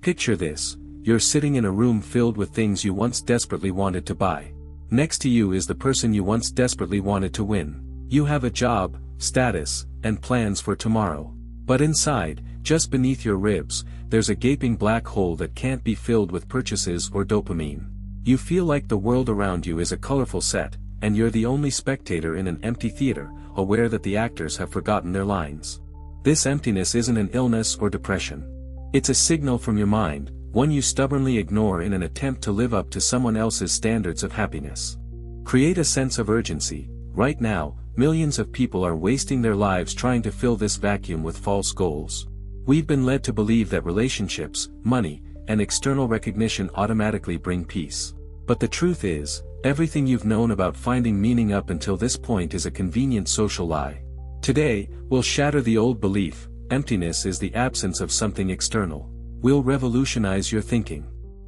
Picture this: you're sitting in a room filled with things you once desperately wanted to buy. Next to you is the person you once desperately wanted to win. You have a job, status, and plans for tomorrow. But inside, just beneath your ribs, there's a gaping black hole that can't be filled with purchases or dopamine. You feel like the world around you is a colorful set, and you're the only spectator in an empty theater, aware that the actors have forgotten their lines. This emptiness isn't an illness or depression. It's a signal from your mind, one you stubbornly ignore in an attempt to live up to someone else's standards of happiness. Create a sense of urgency. Right now, millions of people are wasting their lives trying to fill this vacuum with false goals. We've been led to believe that relationships, money, and external recognition automatically bring peace. But the truth is, everything you've known about finding meaning up until this point is a convenient social lie. Today, we'll shatter the old belief: emptiness is the absence of something external. We'll revolutionize your thinking.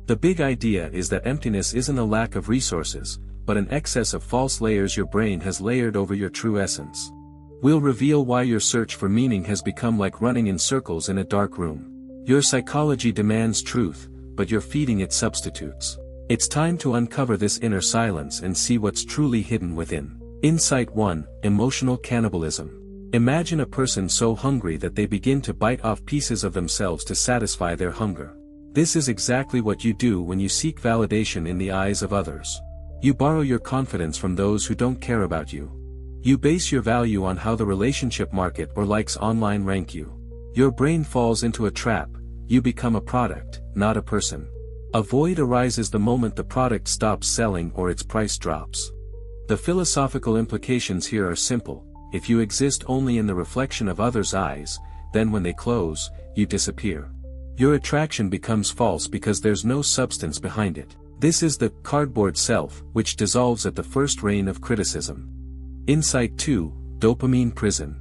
The big idea is that emptiness isn't a lack of resources, but an excess of false layers your brain has layered over your true essence. We'll reveal why your search for meaning has become like running in circles in a dark room. Your psychology demands truth, but you're feeding it substitutes. It's time to uncover this inner silence and see what's truly hidden within. Insight 1: Emotional cannibalism. Imagine a person so hungry that they begin to bite off pieces of themselves to satisfy their hunger. This is exactly what you do when you seek validation in the eyes of others. You borrow your confidence from those who don't care about you. You base your value on how the relationship market or likes online rank you. Your brain falls into a trap. You become a product, not a person. A void arises the moment the product stops selling or its price drops. The philosophical implications here are simple: if you exist only in the reflection of others' eyes, then when they close, you disappear. Your attraction becomes false because there's no substance behind it. This is the cardboard self, which dissolves at the first rain of criticism. Insight 2: Dopamine prison.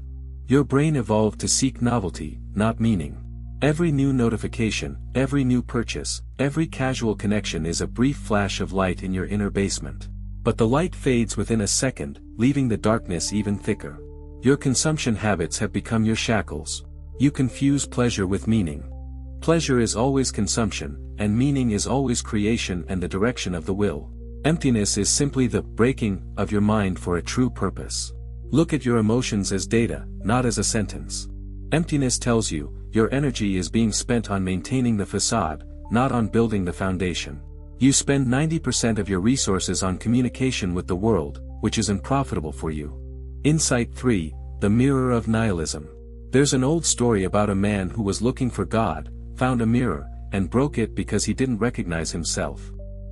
Your brain evolved to seek novelty, not meaning. Every new notification, every new purchase, every casual connection is a brief flash of light in your inner basement. But the light fades within a second, leaving the darkness even thicker. Your consumption habits have become your shackles. You confuse pleasure with meaning. Pleasure is always consumption, and meaning is always creation and the direction of the will. Emptiness is simply the breaking of your mind for a true purpose. Look at your emotions as data, not as a sentence. Emptiness tells you, your energy is being spent on maintaining the facade, not on building the foundation. You spend 90% of your resources on communication with the world, which is unprofitable for you. Insight 3: The mirror of nihilism. There's an old story about a man who was looking for God, found a mirror, and broke it because he didn't recognize himself.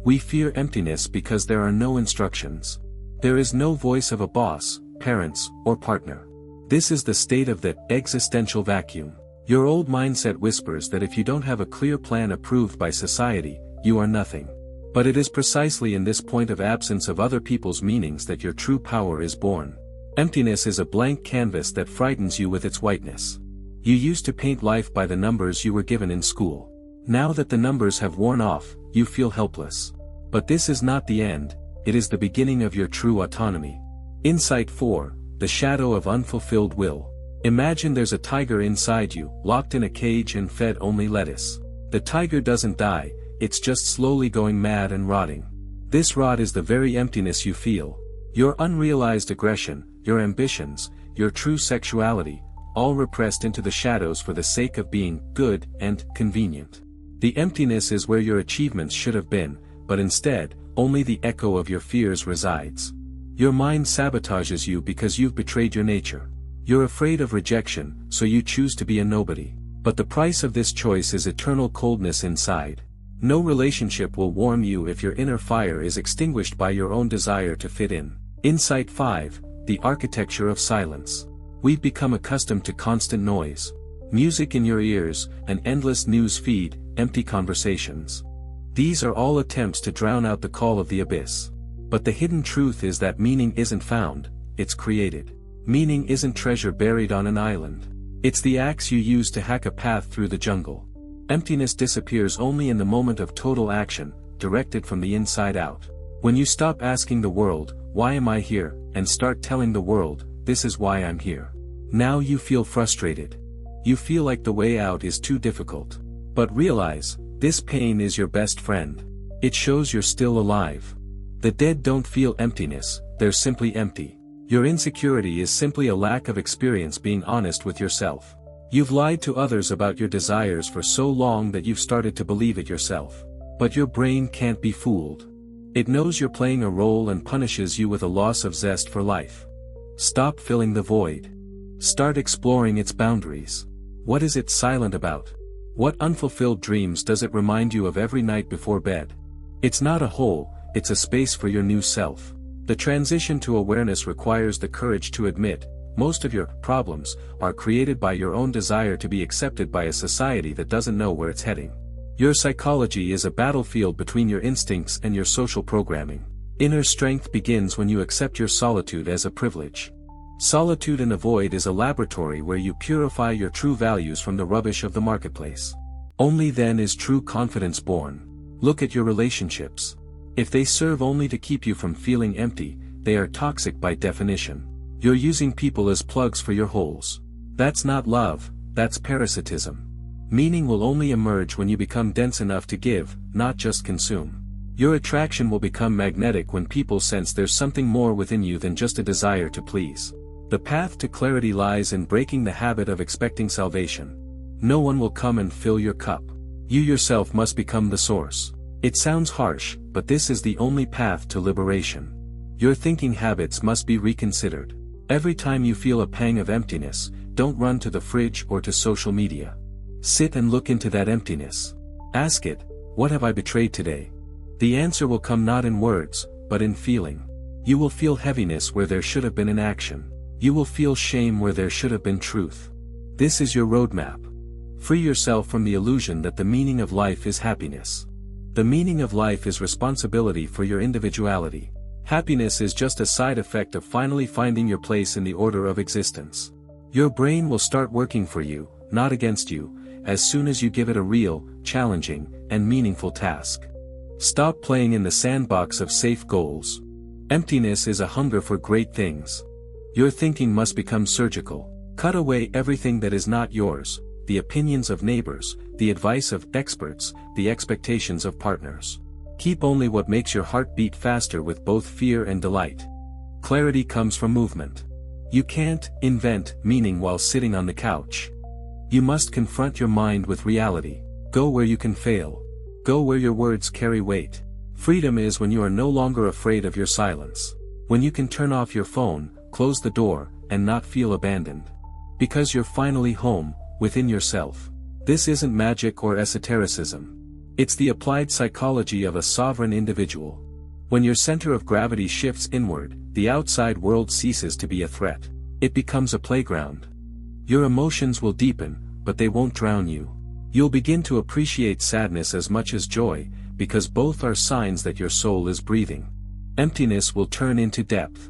We fear emptiness because there are no instructions. There is no voice of a boss, parents, or partner. This is the state of the existential vacuum. Your old mindset whispers that if you don't have a clear plan approved by society, you are nothing. But it is precisely in this point of absence of other people's meanings that your true power is born. Emptiness is a blank canvas that frightens you with its whiteness. You used to paint life by the numbers you were given in school. Now that the numbers have worn off, you feel helpless. But this is not the end, it is the beginning of your true autonomy. Insight 4: The shadow of unfulfilled will. Imagine there's a tiger inside you, locked in a cage and fed only lettuce. The tiger doesn't die, it's just slowly going mad and rotting. This rot is the very emptiness you feel. Your unrealized aggression, your ambitions, your true sexuality, all repressed into the shadows for the sake of being good and convenient. The emptiness is where your achievements should have been, but instead, only the echo of your fears resides. Your mind sabotages you because you've betrayed your nature. You're afraid of rejection, so you choose to be a nobody. But the price of this choice is eternal coldness inside. No relationship will warm you if your inner fire is extinguished by your own desire to fit in. Insight 5: The architecture of silence. We've become accustomed to constant noise. Music in your ears, an endless news feed, empty conversations. These are all attempts to drown out the call of the abyss. But the hidden truth is that meaning isn't found, it's created. Meaning isn't treasure buried on an island. It's the axe you use to hack a path through the jungle. Emptiness disappears only in the moment of total action, directed from the inside out. When you stop asking the world, "Why am I here?" and start telling the world, "This is why I'm here." Now you feel frustrated. You feel like the way out is too difficult. But realize, This pain is your best friend. It shows you're still alive. The dead don't feel emptiness, they're simply empty. Your insecurity is simply a lack of experience being honest with yourself. You've lied to others about your desires for so long that you've started to believe it yourself. But your brain can't be fooled. It knows you're playing a role and punishes you with a loss of zest for life. Stop filling the void. Start exploring its boundaries. What is it silent about? What unfulfilled dreams does it remind you of every night before bed? It's not a hole, it's a space for your new self. The transition to awareness requires the courage to admit, most of your problems are created by your own desire to be accepted by a society that doesn't know where it's heading. Your psychology is a battlefield between your instincts and your social programming. Inner strength begins when you accept your solitude as a privilege. Solitude in a void is a laboratory where you purify your true values from the rubbish of the marketplace. Only then is true confidence born. Look at your relationships. If they serve only to keep you from feeling empty, they are toxic by definition. You're using people as plugs for your holes. That's not love, that's parasitism. Meaning will only emerge when you become dense enough to give, not just consume. Your attraction will become magnetic when people sense there's something more within you than just a desire to please. The path to clarity lies in breaking the habit of expecting salvation. No one will come and fill your cup. You yourself must become the source. It sounds harsh, but this is the only path to liberation. Your thinking habits must be reconsidered. Every time you feel a pang of emptiness, don't run to the fridge or to social media. Sit and look into that emptiness. Ask it, what have I betrayed today? The answer will come not in words, but in feeling. You will feel heaviness where there should have been an action. You will feel shame where there should have been truth. This is your roadmap. Free yourself from the illusion that the meaning of life is happiness. The meaning of life is responsibility for your individuality. Happiness is just a side effect of finally finding your place in the order of existence. Your brain will start working for you, not against you, as soon as you give it a real, challenging, and meaningful task. Stop playing in the sandbox of safe goals. Emptiness is a hunger for great things. Your thinking must become surgical. Cut away everything that is not yours, the opinions of neighbors, the advice of experts, the expectations of partners. Keep only what makes your heart beat faster with both fear and delight. Clarity comes from movement. You can't invent meaning while sitting on the couch. You must confront your mind with reality. Go where you can fail. Go where your words carry weight. Freedom is when you are no longer afraid of your silence. When you can turn off your phone, close the door, and not feel abandoned. Because you're finally home, within yourself. This isn't magic or esotericism. It's the applied psychology of a sovereign individual. When your center of gravity shifts inward, the outside world ceases to be a threat. It becomes a playground. Your emotions will deepen, but they won't drown you. You'll begin to appreciate sadness as much as joy, because both are signs that your soul is breathing. Emptiness will turn into depth.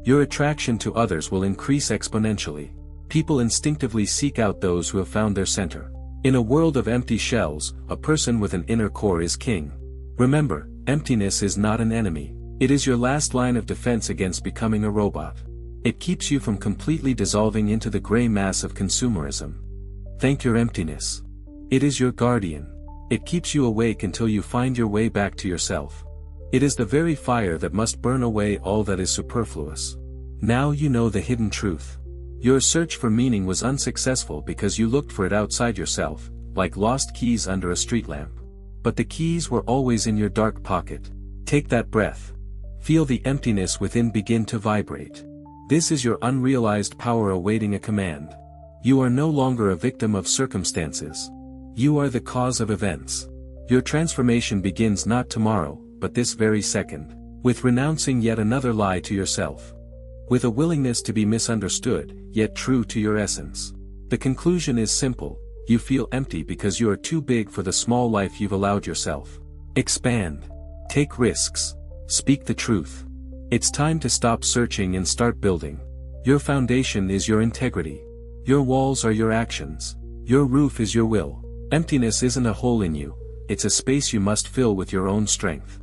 Your attraction to others will increase exponentially. People instinctively seek out those who have found their center. In a world of empty shells, a person with an inner core is king. Remember, emptiness is not an enemy. It is your last line of defense against becoming a robot. It keeps you from completely dissolving into the gray mass of consumerism. Thank your emptiness. It is your guardian. It keeps you awake until you find your way back to yourself. It is the very fire that must burn away all that is superfluous. Now you know the hidden truth. Your search for meaning was unsuccessful because you looked for it outside yourself, like lost keys under a street lamp. But the keys were always in your dark pocket. Take that breath. Feel the emptiness within begin to vibrate. This is your unrealized power awaiting a command. You are no longer a victim of circumstances. You are the cause of events. Your transformation begins not tomorrow, but this very second, with renouncing yet another lie to yourself. With a willingness to be misunderstood, yet true to your essence. The conclusion is simple: you feel empty because you are too big for the small life you've allowed yourself. Expand. Take risks. Speak the truth. It's time to stop searching and start building. Your foundation is your integrity. Your walls are your actions. Your roof is your will. Emptiness isn't a hole in you, it's a space you must fill with your own strength.